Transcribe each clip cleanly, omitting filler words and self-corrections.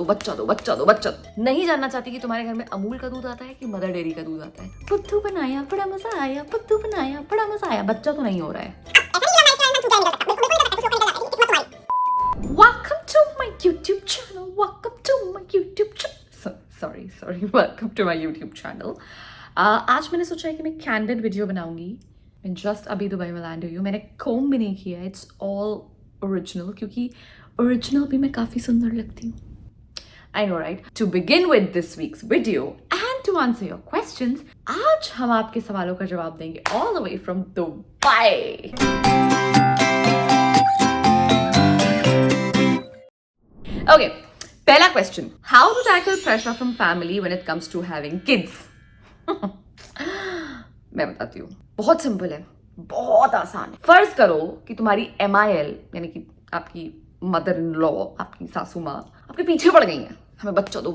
बच्चा दो। नहीं जानना चाहती कि तुम्हारे घर में अमूल का दूध आता है कि मदर डेयरी का दूध आता है। पुत्तू बनाया बड़ा मजा आया, पुत्तू बनाया बड़ा मजा आया, बच्चा तो नहीं हो रहा है। Welcome to my YouTube channel. Welcome to my YouTube channel. Sorry. Welcome to my YouTube channel. आज मैंने सोचा है कि मैं कैंडिड वीडियो बनाऊंगी। मैं जस्ट अभी दुबई में लैंड हुई हूँ। मैंने कोम भी नहीं किया। इट्स ऑल ओरिजिनल, क्योंकि ओरिजिनल भी मैं काफ़ी सुंदर लगती हूँ। I know, right? To begin with this week's video and to answer your questions, आज हम आपके सवालों का जवाब देंगे all the way from Dubai. Okay, पहला question. How to tackle pressure from family when it comes to having kids? मैं बताती हूँ। बहुत सिंपल है, बहुत आसान है। फर्ज करो कि तुम्हारी MIL यानी कि आपकी मदर इन लॉ, आपकी सासू माँ आपके पीछे पड़ गई हैं। हमें बच्चा दो।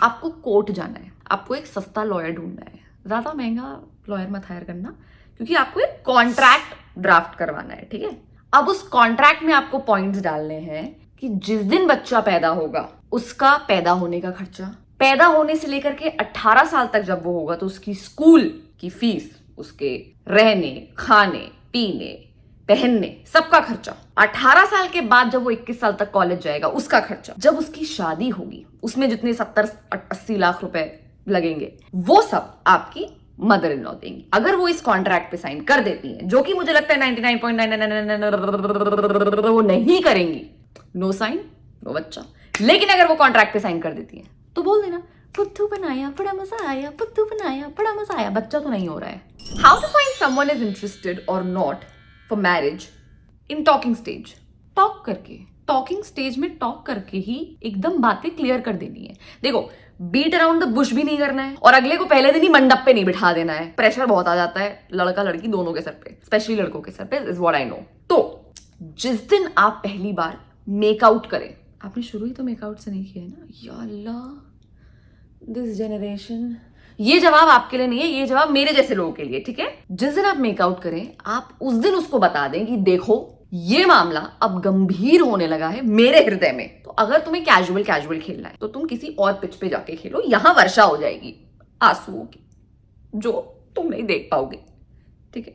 आपको कोर्ट जाना है, आपको एक सस्ता लॉयर ढूंढना है। ज्यादा महंगा लॉयर मत हायर करना, क्योंकि आपको एक कॉन्ट्रैक्ट ड्राफ्ट करवाना है, ठीक है। अब उस कॉन्ट्रैक्ट में आपको पॉइंट्स डालने हैं कि जिस दिन बच्चा पैदा होगा उसका पैदा होने का खर्चा, पैदा होने से लेकर के 18 साल तक जब वो होगा तो उसकी स्कूल की फीस, उसके रहने, खाने, पीने, पहनने, सबका खर्चा। 18 साल के बाद जब वो 21 साल तक कॉलेज जाएगा उसका खर्चा, जब उसकी शादी होगी उसमें जितने 70-80 लाख रुपए लगेंगे वो सब आपकी मदर इन लॉ देंगी। अगर वो इस कॉन्ट्रैक्ट पे साइन कर देती हैं, जो कि मुझे लगता है 99.9999 वो नहीं करेंगी, नो साइन नो बच्चा। लेकिन अगर वो कॉन्ट्रैक्ट पे साइन कर देती हैं तो बोल देना पुत्तू बनाया बड़ा मजा आया, पुत्तू बनाया बड़ा मजा आया, बच्चा तो नहीं हो रहा है। How to find someone is interested और not for marriage in talking stage? Talking stage में टॉक करके ही एकदम बातें क्लियर कर देनी है। देखो, बीट अराउंड द बुश भी नहीं करना है और अगले को पहले दिन ही मंडप पे नहीं बिठा देना है। प्रेशर बहुत आ जाता है लड़का लड़की दोनों के सर पे, स्पेशली लड़कों के सर पे, इज व्हाट आई नो। तो जिस दिन आप पहली बार मेकआउट करें, आपने शुरू ही तो मेकआउट से नहीं किया है ना, या अल्लाह दिस जनरेशन। ये जवाब आपके लिए नहीं है, ये जवाब मेरे जैसे लोगों के लिए, ठीक है। जिस दिन आप मेकआउट करें, आप उस दिन उसको बता दें कि देखो ये मामला अब गंभीर होने लगा है मेरे हृदय में। तो अगर तुम्हें कैजुअल खेलना है तो तुम किसी और पिच पे जाके खेलो, यहां वर्षा हो जाएगी आंसुओं की जो तुम नहीं देख पाओगे, ठीक है।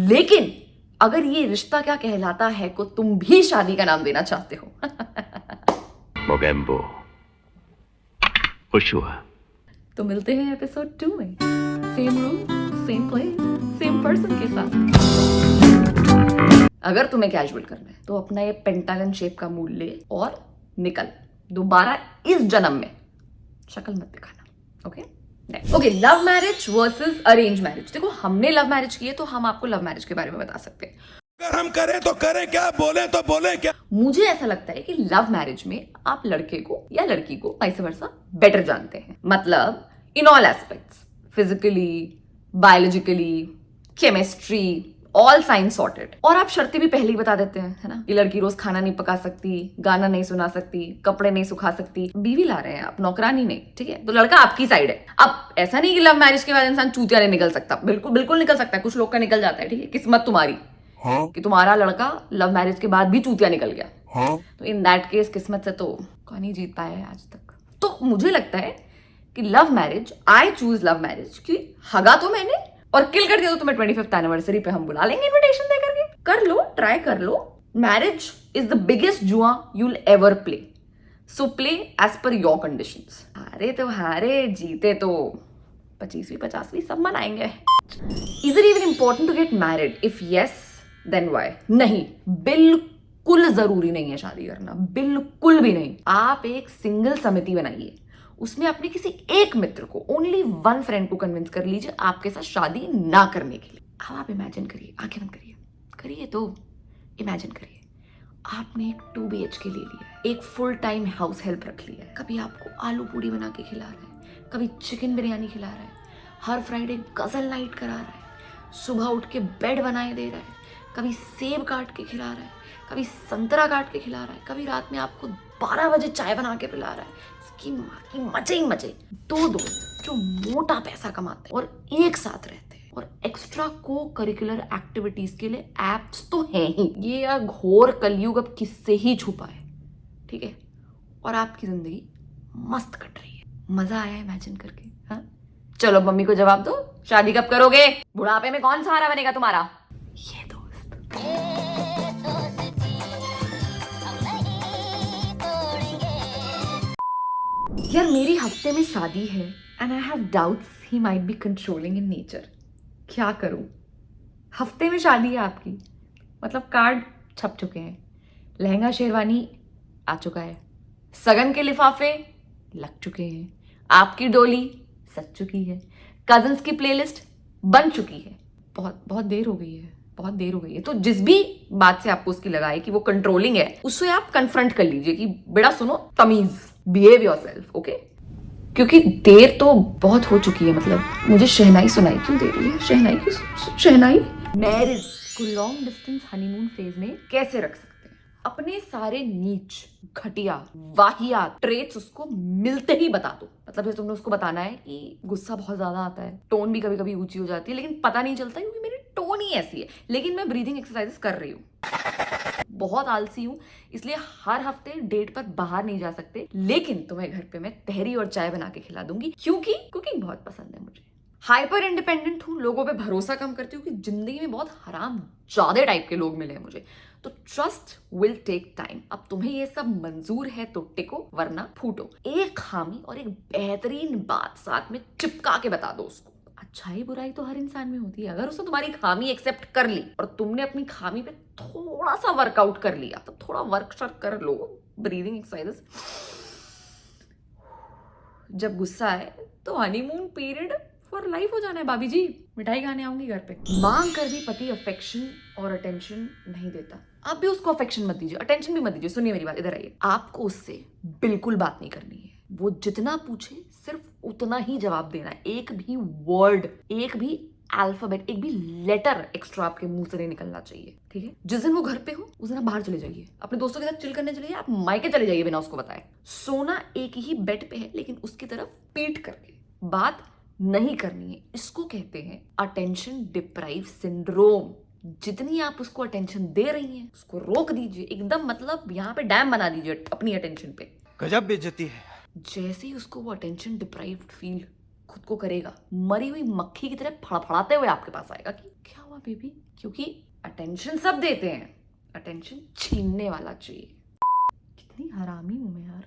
लेकिन अगर ये रिश्ता क्या कहलाता है को तुम भी शादी का नाम देना चाहते हो मोगेम्बो, खुश हुआ। तो मिलते हैं एपिसोड 2 में, same room same place same person के साथ। अगर तुम्हें कैजुअल करना है तो अपना ये पेंटागन शेप का मूड ले और निकल। दोबारा इस जन्म में शक्ल मत दिखाना, okay. Love marriage versus arrange marriage. देखो, हमने लव मैरिज की है तो हम आपको लव मैरिज के बारे में बता सकते हैं। अगर हम करें तो करें क्या, बोले तो बोले क्या। मुझे ऐसा लगता है कि लव मैरिज में आप लड़के को या लड़की को वाइस वर्सा बेटर जानते हैं। मतलब in all aspects, physically, biologically, chemistry, all science sorted. और आप शर्तें भी पहले ही बता देते हैं, है ना। ये लड़की रोज खाना नहीं पका सकती, गाना नहीं सुना सकती, कपड़े नहीं सुखा सकती, बीवी ला रहे हैं आप, नौकरानी नहीं, ठीक है। तो लड़का आपकी साइड है। अब ऐसा नहीं कि लव मैरिज के बाद इंसान चूतिया नहीं निकल सकता, बिल्कुल निकल सकता है। कुछ लोग का निकल जाता है, ठीक है। किस्मत तुम्हारी कि तुम्हारा लड़का लव मैरिज के बाद भी चूतिया निकल गया। तो इन दैट केस किस्मत से तो कौन ही जीत पाया है आज तक। तो मुझे लगता है कि love marriage, I choose love marriage, क्योंकि हगा तो मैंने और किल कर दिया तो तुम्हें 25th एनिवर्सरी पे हम बुला लेंगे इनविटेशन दे करके। कर लो, ट्राई कर लो। मैरिज इज द बिगेस्ट जुआ you'll ever play, so play as per your conditions. हारे तो हारे, जीते तो 25वीं 50वीं सब मनाएंगे। Is it even important to get married? If yes then why? नहीं, बिल्कुल जरूरी नहीं है शादी करना, बिल्कुल भी नहीं। आप एक सिंगल समिति बनाइए, उसमें अपने किसी एक मित्र को, ओनली वन फ्रेंड को कन्विंस कर लीजिए आपके साथ शादी ना करने के लिए। अब आप इमेजिन करिए, आंखें बंद करिए तो इमेजिन करिए, आपने एक 2 BHK ले लिया, एक फुल टाइम हाउस हेल्प रख लिया है, कभी आपको आलू पूड़ी बना के खिला रहा है, कभी चिकन बिरयानी खिला रहा है, हर फ्राइडे गजल नाइट करा रहा है, सुबह उठ के बेड बनाए दे रहा है, कभी सेब काट के खिला रहा है, कभी संतरा काट के खिला रहा है, कभी रात में आपको 12 बजे चाय बना के पिला रहा है। इसकी माँ की मजे ही मजे। 2 दोस्त जो मोटा पैसा कमाते हैं और एक साथ रहते हैं और एक्स्ट्रा को करिकुलर एक्टिविटीज के लिए एप्स तो हैं ही। ये यार घोर कलयुग अब किससे ही छुपा है, ठीक है। और आपकी जिंदगी मस्त कट रही है, मजा आया इमेजिन करके। हाँ चलो मम्मी को जवाब दो, शादी कब करोगे? बुढ़ापे में कौन सहारा बनेगा तुम्हारा? ये दोस्त। यार मेरी हफ्ते में शादी है and I have doubts he might be controlling in nature. क्या करूं? हफ्ते में शादी है आपकी, मतलब कार्ड छप चुके हैं, लहंगा शेरवानी आ चुका है, सगन के लिफाफे लग चुके हैं, आपकी डोली सज चुकी है, कजन्स की प्लेलिस्ट बन चुकी है। बहुत बहुत देर हो गई है, बहुत देर हो गई है। तो जिस भी बात से आपको उसकी लगाए कि वो कंट्रोलिंग है, उससे आप कन्फ्रंट कर लीजिए कि बेटा सुनो, तमीज, बिहेव योरसेल्फ, ओके। क्योंकि देर तो बहुत हो चुकी है। मतलब मुझे शहनाई सुनाई क्यों दे रही है? शहनाई क्यों? शहनाई। मैरिज को लॉन्ग डिस्टेंस हनीमून फेज में कैसे रख सकते हैं? अपने सारे नीच, घटिया, वाहियात ट्रेट्स उसको मिलते ही बता दो। मतलब जैसे तुमने उसको बताना है कि गुस्सा बहुत ज्यादा आता है, टोन भी कभी कभी ऊंची हो जाती है, लेकिन पता नहीं चलता क्योंकि मेरी टोन ही ऐसी है, लेकिन मैं ब्रीदिंग एक्सरसाइजेस कर रही हूँ। बहुत आलसी हूँ, इसलिए हर हफ्ते डेट पर बाहर नहीं जा सकते, लेकिन तुम्हें घर पे मैं तहरी और चाय बना के खिला दूंगी क्योंकि कुकिंग बहुत पसंद है मुझे। हाइपर इंडिपेंडेंट हूँ, लोगों पे भरोसा कम करती हूँ कि जिंदगी में बहुत हराम ज्यादा टाइप के लोग मिले हैं मुझे, तो ट्रस्ट विल टेक टाइम। अब तुम्हें ये सब मंजूर है तो टिको, वरना फूटो। एक खामी और एक बेहतरीन बात साथ में चिपका के बता दो उसको। अच्छाई बुराई तो हर इंसान में होती है, अगर उसने तुम्हारी खामी एक्सेप्ट कर ली और तुमने अपनी खामी पे थोड़ा सा वर्कआउट कर लिया, तो थोड़ा वर्कआउट कर लो, ब्रीदिंग एक्सरसाइजेस। जब गुस्सा आए तो हनीमून पीरियड फॉर लाइफ हो जाना है भाभी जी। मिठाई खाने आऊंगी घर पे। मांग कर भी पति अफेक्शन और अटेंशन नहीं देता, आप भी उसको अफेक्शन मत दीजिए, अटेंशन भी मत दीजिए। सुनिए मेरी बात, इधर आइए। आपको उससे बिल्कुल बात नहीं करनी है, वो जितना पूछे सिर्फ उतना ही जवाब देना है। एक भी वर्ड, एक भी अल्फाबेट, एक भी लेटर एक्स्ट्रा आपके मुंह से नहीं निकलना चाहिए, ठीक है। जिस दिन वो घर पे हो उस दिन आप बाहर चले जाइए, अपने दोस्तों के साथ चिल करने चले जाइए, आप मायके चले जाइए बिना उसको बताए। सोना एक ही बेड पे है, लेकिन उसकी तरफ पीठ करके बात नहीं करनी है। इसको कहते हैं अटेंशन डिप्राइव सिंड्रोम। जितनी आप उसको अटेंशन दे रही हैं उसको रोक दीजिए एकदम, मतलब यहाँ पे डैम बना दीजिए अपनी अटेंशन पे। गजब बेइज्जती है। जैसे ही उसको वो अटेंशन डिप्राइव्ड फील खुद को करेगा, मरी हुई मक्खी की तरह फड़फड़ाते हुए आपके पास आएगा कि क्या हुआ बेबी। क्योंकि अटेंशन सब देते हैं, अटेंशन छीनने वाला चाहिए। कितनी हरामी हूं मैं यार।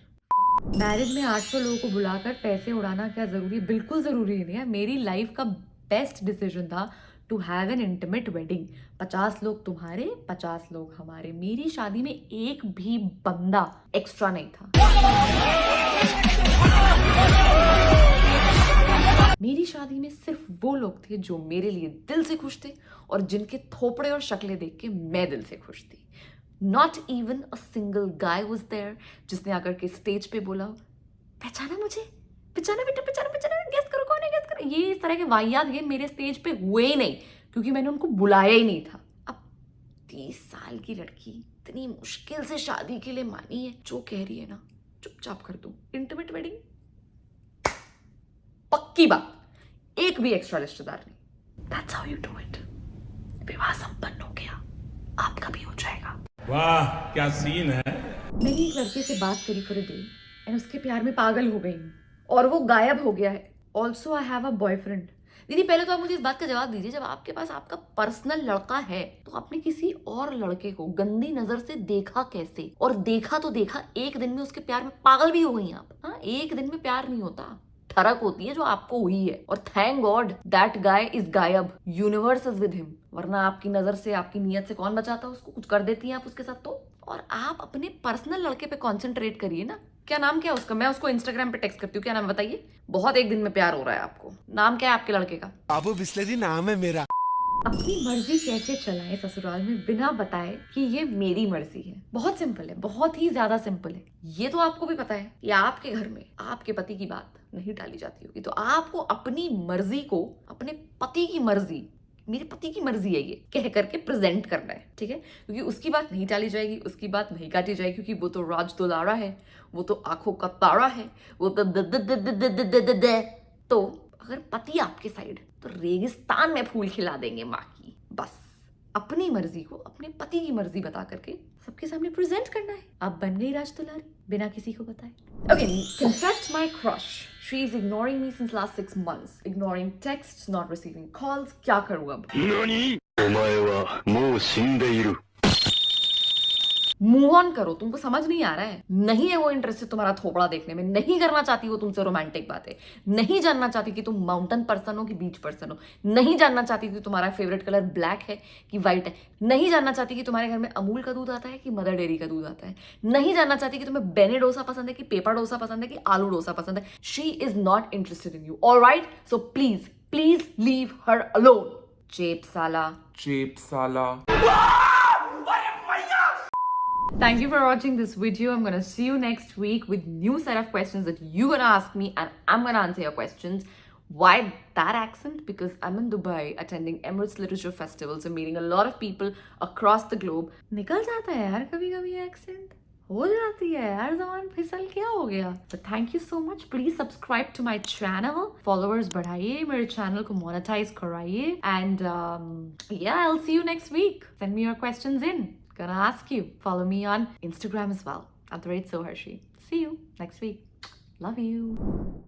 मैरिज में 800 लोगों को बुलाकर पैसे उड़ाना क्या जरूरी है? बिल्कुल जरूरी नहीं है। मेरी लाइफ का बेस्ट डिसीजन था to have an intimate wedding. 50 लोग तुम्हारे, 50 लोग हमारे। मेरी शादी में एक भी बंदा एक्स्ट्रा नहीं था। मेरी शादी में सिर्फ वो लोग थे जो मेरे लिए दिल से खुश थे और जिनके थोपड़े और शक्लें देख के मैं दिल से खुश थी। Not even a single guy was there जिसने आकर के स्टेज पे बोला, पहचाना मुझे, पहचाना बेटा, पहचाना पहचाना, गेस करो कौन है, गेस करो। ये इस तरह के वाहियात गेम मेरे स्टेज पे हुए ही नहीं क्योंकि मैंने उनको बुलाया ही नहीं था। अब 30 साल की लड़की इतनी मुश्किल से शादी के लिए मानी है, जो कह रही है ना चुपचाप कर दो। इंटीमेट वेडिंग पक्की बात, एक भी एक्स्ट्रा रिश्तेदार नहीं। That's how you do it। विवाह संपन्न हो गया, आपका भी हो जाएगा। वाह क्या सीन है। मैंने एक लड़के से बात करी फॉर अ डे एंड उसके प्यार में पागल हो गई हूँ और वो गायब हो गया है। Also I have a boyfriend. दीदी पहले तो आप मुझे इस बात का जवाब दीजिए, जब आपके पास आपका पर्सनल लड़का है तो आपने किसी और लड़के को गंदी नजर से देखा कैसे? और देखा तो देखा, एक दिन में उसके प्यार में पागल भी हो गई आप। हाँ, एक दिन में प्यार नहीं होता, ठरक होती है जो आपको हुई है। और thank God that guy is गायब, यूनिवर्स इज विद हिम। वरना आपकी नजर से, आपकी नीयत से कौन बचाता? उसको कुछ कर देती हैं आप उसके साथ तो। और आप अपने पर्सनल लड़के पे कंसंट्रेट करिए ना। क्या नाम क्या है उसका? मैं उसको इंस्टाग्राम पे टेक्स्ट करती हूँ, क्या नाम बताइए। बहुत एक दिन में प्यार हो रहा है आपको। नाम क्या है आपके लड़के का? बाबू बिस्लेरी नाम है मेरा। अपनी मर्जी कैसे चलाएं ससुराल में बिना बताए कि ये मेरी मर्जी है? बहुत सिंपल है, बहुत ही ज्यादा सिंपल है। ये तो आपको भी पता है कि आपके घर में आपके पति की बात नहीं टाली जाती होगी, तो आपको अपनी मर्जी को अपने पति की मर्जी, मेरे पति की मर्जी है ये कह करके प्रेजेंट करना है, ठीक है। क्योंकि उसकी बात नहीं टाली जाएगी, उसकी बात नहीं काटी जाएगी, क्योंकि वो तो राज दुलारा है, वो तो आंखों का तारा है, वो तो अगर पति आपके साइड तो रेगिस्तान में फूल खिला देंगे माँ की। बस अपनी मर्जी को अपने पति की मर्जी बता करके सबके सामने प्रेजेंट करना है। अब बन गई राज दुलारी बिना किसी को बताए। Okay, confessed my crush. She is ignoring me since last 6 months. Ignoring texts, not receiving calls. क्या करूँ अब? 何お前はもう死んでいる。 मूव ऑन करो, तुमको समझ नहीं आ रहा है। नहीं है वो इंटरेस्टेड तुम्हारा थोपड़ा देखने में, नहीं करना चाहती वो तुमसे रोमांटिक बातें, नहीं जानना चाहती कि तुम माउंटेन पर्सन हो कि बीच पर्सन हो, नहीं जानना चाहती कि तुम्हारा फेवरेट कलर ब्लैक है कि व्हाइट है, नहीं जानना चाहती कि तुम्हारे घर में अमूल का दूध आता है कि मदर डेयरी का दूध आता है, नहीं जानना चाहती कि तुम्हें बेने डोसा पसंद है कि पेपर डोसा पसंद है कि आलू डोसा पसंद है। She is not interested in you, alright? So please please leave her alone. चेप साला। Thank you for watching this video. I'm gonna see you next week with new set of questions that you're gonna ask me and I'm gonna answer your questions. Why that accent? Because I'm in Dubai attending Emirates Literature Festival, so meeting a lot of people across the globe. निकल जाता है यार कभी कभी accent, हो जाती है यार ज़बान फिसल, क्या हो गया? But thank you so much. Please subscribe to my channel. Followers बढ़ाइए, मेरे channel को monetize कराइए. And yeah, I'll see you next week. Send me your questions in. Gonna ask you. Follow me on Instagram as well @soharshi. See you next week. Love you.